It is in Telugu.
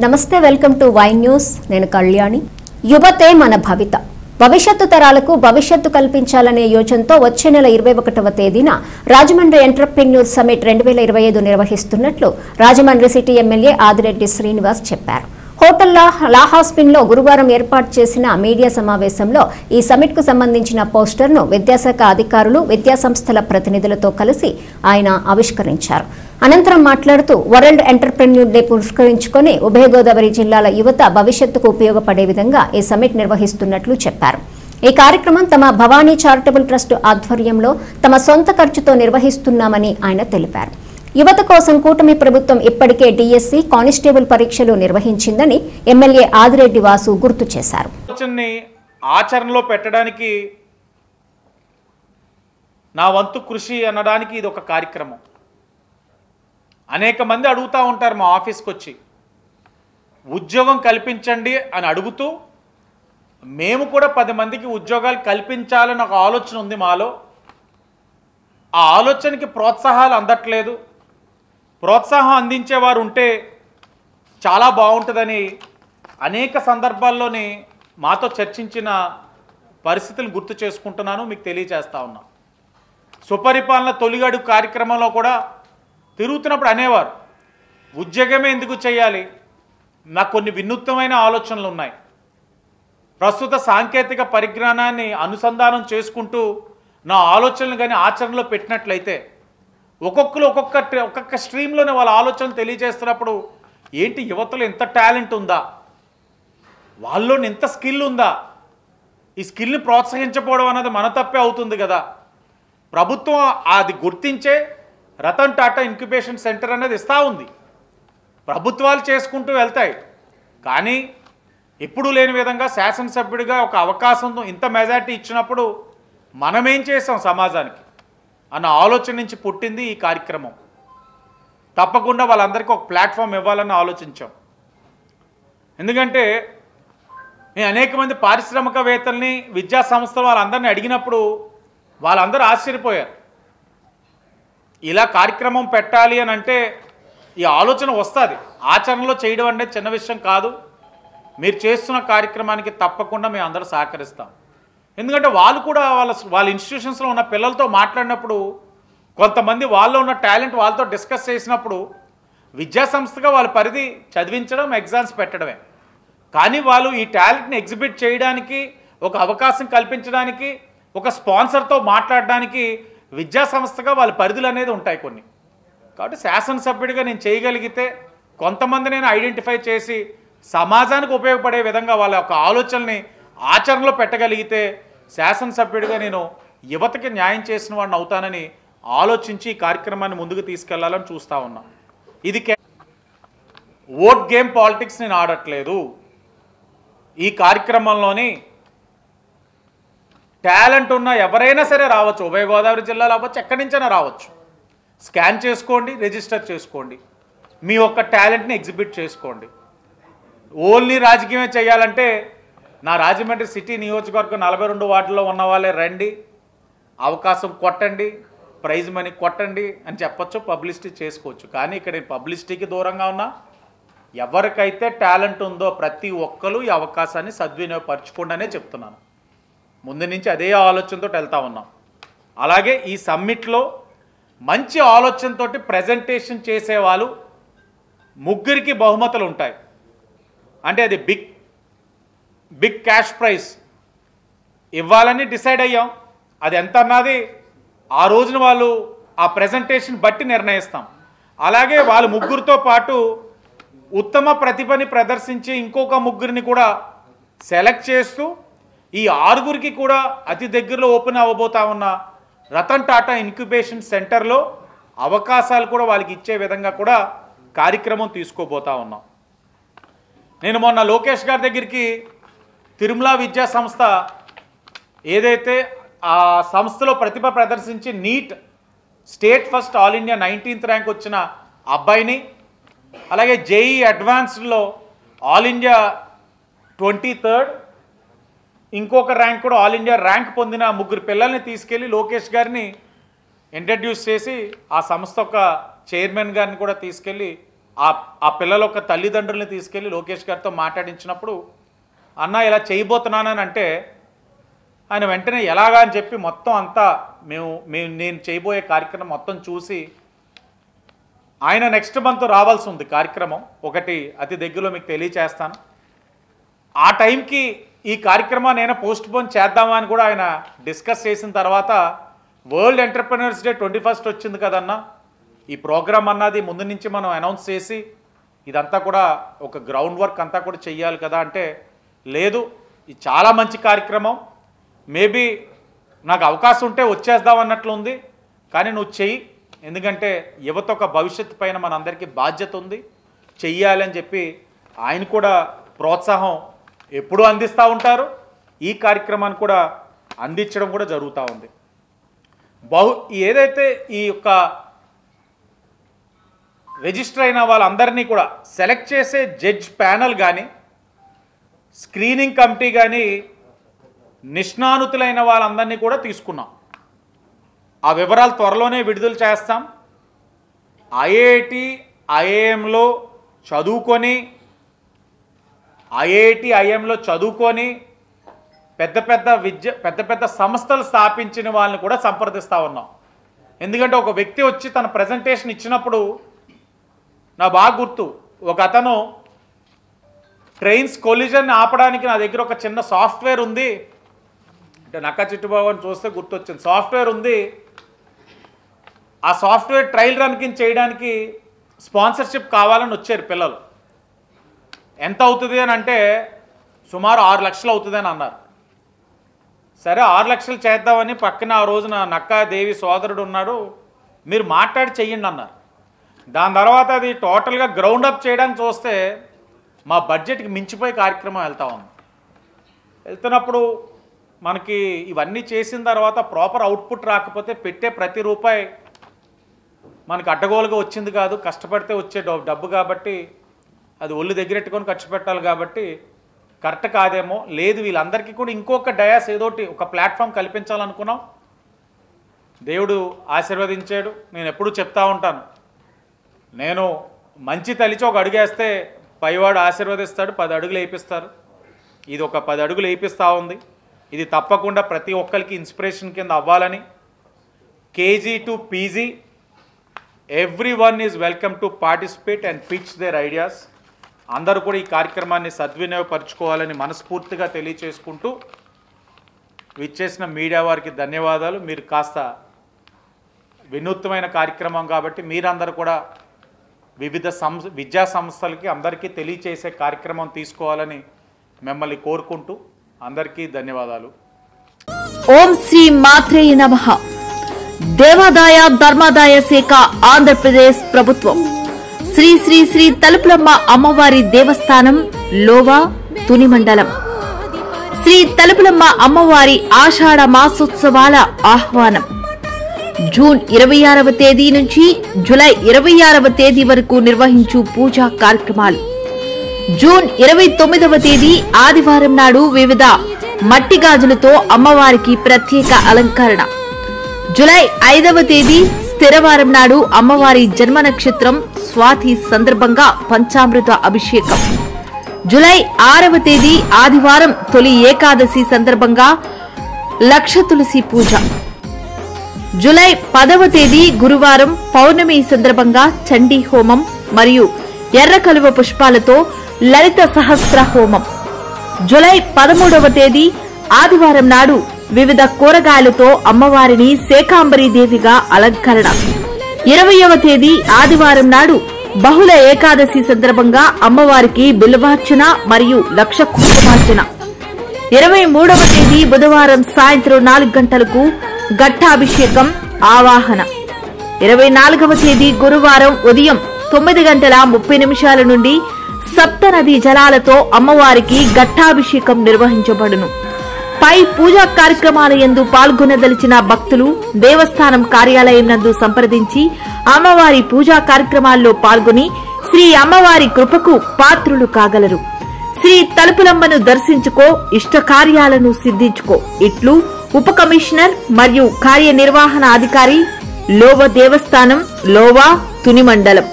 నమస్తే, వెల్కమ్ టు వై న్యూస్. నేను కళ్యాణి. యువతే మన భవిత. భవిష్యత్తు తరాలకు భవిష్యత్తు కల్పించాలనే యోచనతో వచ్చే నెల 21వ తేదీన రాజమండ్రి ఎంటర్‌ప్రెన్యూర్ సమిట్ 2025 నిర్వహిస్తున్నట్లు రాజమండ్రి సిటీ ఎమ్మెల్యే ఆదిరెడ్డి శ్రీనివాస్ చెప్పారు. హోటల్ లాహాస్పిన్లో గురువారం ఏర్పాటు చేసిన మీడియా సమావేశంలో ఈ సమిట్కు సంబంధించిన పోస్టర్ను విద్యాశాఖ అధికారులు, విద్యాసంస్థల ప్రతినిధులతో కలిసి ఆయన ఆవిష్కరించారు. అనంతరం మాట్లాడుతూ వరల్డ్ ఎంటర్‌ప్రెన్యూర్ డే పురస్కరించుకొని ఉభయ గోదావరి జిల్లాల యువత భవిష్యత్తుకు ఉపయోగపడే విధంగా ఈ సమిట్ నిర్వహిస్తున్నట్లు చెప్పారు. ఈ కార్యక్రమం తమ భవానీ చారిటబుల్ ట్రస్ట్ ఆధ్వర్యంలో తమ సొంత ఖర్చుతో నిర్వహిస్తున్నామని ఆయన తెలిపారు. యువత కోసం కూటమి ప్రభుత్వం ఇప్పటికే డిఎస్సి, కానిస్టేబుల్ పరీక్షలు నిర్వహించిందని ఎమ్మెల్యే ఆదిరెడ్డి వాసు గుర్తు చేశారు. ఆచరణలో పెట్టడానికి నా వంతు కృషి అనడానికి ఇది ఒక కార్యక్రమం. అనేక మంది అడుగుతూ ఉంటారు మా ఆఫీస్కి వచ్చి, ఉద్యోగం కల్పించండి అని అడుగుతూ మేము కూడా 10 మందికి ఉద్యోగాలు కల్పించాలని ఒక ఆలోచన ఉంది మాలో. ఆ ఆలోచనకి ప్రోత్సాహాలు అందట్లేదు. ప్రోత్సాహం అందించేవారు ఉంటే చాలా బాగుంటుందని అనేక సందర్భాల్లోని మాతో చర్చించిన పరిస్థితులు గుర్తు చేసుకుంటున్నాను, మీకు తెలియజేస్తా ఉన్నా. సుపరిపాలన తొలిగడు కార్యక్రమంలో కూడా తిరుగుతున్నప్పుడు అనేవారు, ఉద్యోగమే ఎందుకు చేయాలి, నాకు కొన్ని వినూత్నమైన ఆలోచనలు ఉన్నాయి. ప్రస్తుత సాంకేతిక పరిజ్ఞానాన్ని అనుసంధానం చేసుకుంటూ నా ఆలోచనలు కానీ ఆచరణలో పెట్టినట్లయితే ఒక్కొక్కరు ఒక్కొక్క స్ట్రీమ్లోనే వాళ్ళ ఆలోచనలు తెలియజేస్తున్నప్పుడు ఏంటి యువతలో ఎంత టాలెంట్ ఉందా, వాళ్ళలో ఎంత స్కిల్ ఉందా, ఈ స్కిల్ని ప్రోత్సహించకపోవడం అన్నది మన తప్పే అవుతుంది కదా. ప్రభుత్వం అది గుర్తించే రతన్ టాటా ఇంక్యుబేషన్ సెంటర్ అనేది ఇస్తూ ఉంది. ప్రభుత్వాలు చేసుకుంటూ వెళ్తాయి. కానీ ఎప్పుడూ లేని విధంగా శాసనసభ్యుడిగా ఒక అవకాశం ఇంత మెజారిటీ ఇచ్చినప్పుడు మనమేం చేసాం సమాజానికి అన్న ఆలోచన నుంచి పుట్టింది ఈ కార్యక్రమం. తప్పకుండా వాళ్ళందరికీ ఒక ప్లాట్ఫామ్ ఇవ్వాలని ఆలోచించాం. ఎందుకంటే నేను అనేక మంది పారిశ్రామికవేత్తల్ని, విద్యా సంస్థలు వాళ్ళందరినీ అడిగినప్పుడు వాళ్ళందరూ ఆశ్చర్యపోయారు. ఇలా కార్యక్రమం పెట్టాలి అని అంటే ఈ ఆలోచన వస్తుంది, ఆచరణలో చేయడం అనేది చిన్న విషయం కాదు. మీరు చేస్తున్న కార్యక్రమానికి తప్పకుండా మేము అందరూ సహకరిస్తాం. ఎందుకంటే వాళ్ళు కూడా వాళ్ళ ఇన్స్టిట్యూషన్స్లో ఉన్న పిల్లలతో మాట్లాడినప్పుడు కొంతమంది వాళ్ళలో ఉన్న టాలెంట్ వాళ్ళతో డిస్కస్ చేసినప్పుడు విద్యాసంస్థగా వాళ్ళ పరిధి చదివించడం, ఎగ్జామ్స్ పెట్టడమే. కానీ వాళ్ళు ఈ టాలెంట్ని ఎగ్జిబిట్ చేయడానికి, ఒక అవకాశం కల్పించడానికి, ఒక స్పాన్సర్తో మాట్లాడడానికి విద్యాసంస్థగా వాళ్ళ పరిధులు అనేది ఉంటాయి కొన్ని. కాబట్టి శాసనసభ్యుడిగా నేను చేయగలిగితే కొంతమంది నేను ఐడెంటిఫై చేసి సమాజానికి ఉపయోగపడే విధంగా వాళ్ళ యొక్క ఆలోచనల్ని ఆచరణలో పెట్టగలిగితే శాసనసభ్యుడిగా నేను యువతకి న్యాయం చేసిన వాడిని అవుతానని ఆలోచించి ఈ కార్యక్రమాన్ని ముందుకు తీసుకెళ్లాలని చూస్తూ ఉన్నా. ఇది ఓట్ గేమ్ పాలిటిక్స్ నేను ఆడట్లేదు. ఈ కార్యక్రమంలోని టాలెంట్ ఉన్న ఎవరైనా సరే రావచ్చు, ఉభయ గోదావరి జిల్లాలో అవ్వచ్చు, ఎక్కడి నుంచైనా రావచ్చు. స్కాన్ చేసుకోండి, రిజిస్టర్ చేసుకోండి, మీ యొక్క టాలెంట్ని ఎగ్జిబిట్ చేసుకోండి. ఓన్లీ రాజకీయమే చేయాలంటే నా రాజమండ్రి సిటీ నియోజకవర్గం 42 వార్డుల్లో ఉన్న వాళ్ళే రండి, అవకాశం కొట్టండి, ప్రైజ్ మనీ కొట్టండి అని చెప్పొచ్చు, పబ్లిసిటీ చేసుకోవచ్చు. కానీ ఇక్కడ నేను పబ్లిసిటీకి దూరంగా ఉన్నా. ఎవరికైతే టాలెంట్ ఉందో ప్రతి ఒక్కరు ఈ అవకాశాన్ని సద్వినియోగపరచుకోండి అనే చెప్తున్నాను. ముందు నుంచి అదే ఆలోచనతో వెళ్తా ఉన్నాం. అలాగే ఈ సమ్మిట్లో మంచి ఆలోచనతో ప్రజెంటేషన్ చేసేవాళ్ళు ముగ్గురికి బహుమతులు ఉంటాయి. అంటే అది బిగ్ క్యాష్ ప్రైజ్ ఇవ్వాలని డిసైడ్ అయ్యాం. అది ఎంత అన్నది ఆ రోజున వాళ్ళు ఆ ప్రెజెంటేషన్ బట్టి నిర్ణయిస్తాం. అలాగే వాళ్ళు ముగ్గురితో పాటు ఉత్తమ ప్రతిభని ప్రదర్శించి ఇంకొక ముగ్గురిని కూడా సెలెక్ట్ చేస్తూ ఈ 6గురికి కూడా అతి దగ్గరలో ఓపెన్ అవ్వబోతా ఉన్న రతన్ టాటా ఇంక్యుబేషన్ సెంటర్లో అవకాశాలు కూడా వాళ్ళకి ఇచ్చే విధంగా కూడా కార్యక్రమం తీసుకోబోతా ఉన్నాం. నేను మొన్న లోకేష్ గారి దగ్గరికి తిరుమల విద్యా సంస్థ ఏదైతే ఆ సంస్థలో ప్రతిభ ప్రదర్శించి NEET state first all India 19th rank వచ్చిన అబ్బాయిని, అలాగే జేఈ అడ్వాన్స్డ్లో ఆల్ ఇండియా 23rd ఇంకొక ర్యాంక్ కూడా ఆల్ ఇండియా ర్యాంక్ పొందిన 3 పిల్లల్ని తీసుకెళ్ళి లోకేష్ గారిని ఇంట్రడ్యూస్ చేసి ఆ సంస్థ యొక్క చైర్మన్ గారిని కూడా తీసుకెళ్ళి ఆ పిల్లల యొక్క తల్లిదండ్రుల్ని తీసుకెళ్ళి లోకేష్ గారితో మాట్లాడించినప్పుడు అన్న ఇలా చేయబోతున్నానని అంటే ఆయన వెంటనే ఎలాగా అని చెప్పి మొత్తం అంతా నేను చేయబోయే కార్యక్రమం మొత్తం చూసి ఆయన నెక్స్ట్ మంత్ రావాల్సి ఉంది కార్యక్రమం ఒకటి అతి దగ్గరలో మీకు తెలియచేస్తాను. ఆ టైంకి ఈ కార్యక్రమాన్ని అయినా పోస్ట్ పోన్ చేద్దామా అని కూడా ఆయన డిస్కస్ చేసిన తర్వాత వరల్డ్ ఎంటర్‌ప్రెన్యూర్స్ డే 21st వచ్చింది కదన్న, ఈ ప్రోగ్రామ్ అన్నది ముందు నుంచి మనం అనౌన్స్ చేసి ఇదంతా కూడా ఒక గ్రౌండ్ వర్క్ అంతా కూడా చెయ్యాలి కదా అంటే, లేదు ఇది చాలా మంచి కార్యక్రమం, మేబీ నాకు అవకాశం ఉంటే వచ్చేద్దాం అన్నట్లు ఉంది, కానీ నువ్వు చెయ్యి, ఎందుకంటే యువత ఒక భవిష్యత్తు పైన మనందరికీ బాధ్యత ఉంది, చెయ్యాలి అని చెప్పి ఆయన కూడా ప్రోత్సాహం ఎప్పుడూ అందిస్తూ ఉంటారు. ఈ కార్యక్రమాన్ని కూడా అందించడం కూడా జరుగుతూ ఉంది. ఏదైతే ఈ యొక్క రిజిస్టర్ అయిన వాళ్ళందరినీ కూడా సెలెక్ట్ చేసే జడ్జ్ ప్యానల్ కానీ స్క్రీనింగ్ కమిటీ కానీ నిష్ణాతులైన వాళ్ళందరినీ కూడా తీసుకున్నాం. ఆ వివరాలు త్వరలోనే విడుదల చేస్తాం. ఐఐటి ఐఐఎంలో చదువుకొని పెద్ద పెద్ద సంస్థలు స్థాపించిన వాళ్ళని కూడా సంప్రదిస్తూ ఉన్నాం. ఎందుకంటే ఒక వ్యక్తి వచ్చి తన ప్రజెంటేషన్ ఇచ్చినప్పుడు నా బాగా గుర్తు, ఒక అతను ట్రైన్స్ కొలిజన్ ఆపడానికి నా దగ్గర ఒక చిన్న సాఫ్ట్వేర్ ఉంది అంటే నక్కా చిట్టుబాబు అని చూస్తే గుర్తొచ్చింది, సాఫ్ట్వేర్ ఉంది, ఆ సాఫ్ట్వేర్ ట్రయల్ రన్కి చేయడానికి స్పాన్సర్షిప్ కావాలని వచ్చారు పిల్లలు. ఎంత అవుతుంది అని అంటే సుమారు 6 లక్షలు అవుతుంది అని అన్నారు. సరే 6 లక్షలు చేద్దామని పక్కన ఆ రోజున నక్కా దేవి సోదరుడు ఉన్నాడు, మీరు మాట్లాడి చెయ్యండి అన్నారు. దాని తర్వాత అది టోటల్గా గ్రౌండ్ అప్ చేయడానికి చూస్తే మా బడ్జెట్కి మించిపోయి కార్యక్రమం వెళ్తున్నప్పుడు మనకి ఇవన్నీ చేసిన తర్వాత ప్రాపర్ అవుట్పుట్ రాకపోతే పెట్టే ప్రతి రూపాయి మనకు అడ్డగోలుగా వచ్చింది కాదు, కష్టపడితే వచ్చే డబ్బు కాబట్టి అది ఒళ్ళు దగ్గరెట్టుకొని ఖర్చు పెట్టాలి కాబట్టి కరెక్ట్ కాదేమో, లేదు వీళ్ళందరికీ కూడా ఇంకొక డయాస్ ఏదోటి ఒక ప్లాట్ఫామ్ కల్పించాలనుకున్నాం. దేవుడు ఆశీర్వదించాడు. నేను ఎప్పుడూ చెప్తా ఉంటాను, నేను మంచి తలిచి ఒక అడుగేస్తే పైవాడు ఆశీర్వదిస్తాడు, 10 అడుగులు వేయిస్తారు. ఇది ఒక 10 అడుగులు వేయిస్తూ ఉంది. ఇది తప్పకుండా ప్రతి ఒక్కరికి ఇన్స్పిరేషన్ కింద అవ్వాలని, KG to PG everyone is welcome to participate and pitch their ideas. అందరూ కూడా ఈ కార్యక్రమాన్ని సద్వినియోగపరచుకోవాలని మనస్ఫూర్తిగా తెలియచేసుకుంటూ విచ్చేసిన మీడియా వారికి ధన్యవాదాలు. మీరు కాస్త వినూత్నమైన కార్యక్రమం కాబట్టి మీరందరూ కూడా వివిధ విద్యా సంస్థలకి అందరికీ తెలియచేసే కార్యక్రమం తీసుకోవాలని మిమ్మల్ని కోరుకుంటూ అందరికీ ధన్యవాదాలు. ఓం శ్రీ మాత్రే నమః. దేవాదాయ ధర్మాదాయ శాఖ ఆంధ్రప్రదేశ్ ప్రభుత్వం శ్రీ శ్రీ శ్రీ తలుపులమ్మ అమ్మవారి దేవస్థానం లోవా తుని మండలం శ్రీ తలుపులమ్మ అమ్మవారి ఆషాఢ మాసోత్సవాల ఆహ్వానం జూన్ 26వ తేదీ నుంచి జూలై 26వ తేదీ వరకు నిర్వహించు పూజా కార్యక్రమాలు. జూన్ 29వ తేదీ ఆదివారం నాడు వివిధ మట్టి గాజులతో అమ్మవారికి ప్రత్యేక అలంకరణ. జూలై 5వ తేదీ స్థిరవారం నాడు అమ్మవారి జన్మ నక్షత్రం స్వాతి సందర్భంగా పంచామృత అభిషేకం. జూలై 6వ తేదీ ఆదివారం తొలి ఏకాదశి సందర్భంగా లక్ష తులసి పూజ. జూలై 10వ తేదీ గురువారం పౌర్ణమి సందర్భంగా చండీ హోమం మరియు ఎర్ర కలువ పుష్పాలతో లలిత సహస్ర హోమం. జూలై 13వ తేదీ ఆదివారం నాడు వివిధ కూరగాయలతో అమ్మవారిని శాకాంబరీదేవిగా అలంకరణ. 20వ తేదీ ఆదివారం నాడు బహుళ ఏకాదశి సందర్భంగా అమ్మవారికి బిల్వార్చన మరియు లక్ష కుంకుమార్చన. 23వ తేదీ బుధవారం సాయంత్రం 4 గంటలకు ఘట్టాభిషేకం ఆవాహన. 24వ తేదీ గురువారం ఉదయం 9:30 నుండి సప్తనది జలాలతో అమ్మవారికి ఘట్టాభిషేకం నిర్వహించబడును. పై పూజా కార్యక్రమాల యందు పాల్గొనదలిచిన భక్తులు దేవస్థానం కార్యాలయం నందు సంప్రదించి అమ్మవారి పూజా కార్యక్రమాల్లో పాల్గొని శ్రీ అమ్మవారి కృపకు పాత్రులు కాగలరు. శ్రీ తలుపులమ్మను దర్శించుకో, ఇష్ట కార్యాలను సిద్ధించుకో. ఇట్లు ఉప కమిషనర్ మరియు కార్యనిర్వహణ అధికారి, లోవ దేవస్థానం, లోవా తుని మండలం.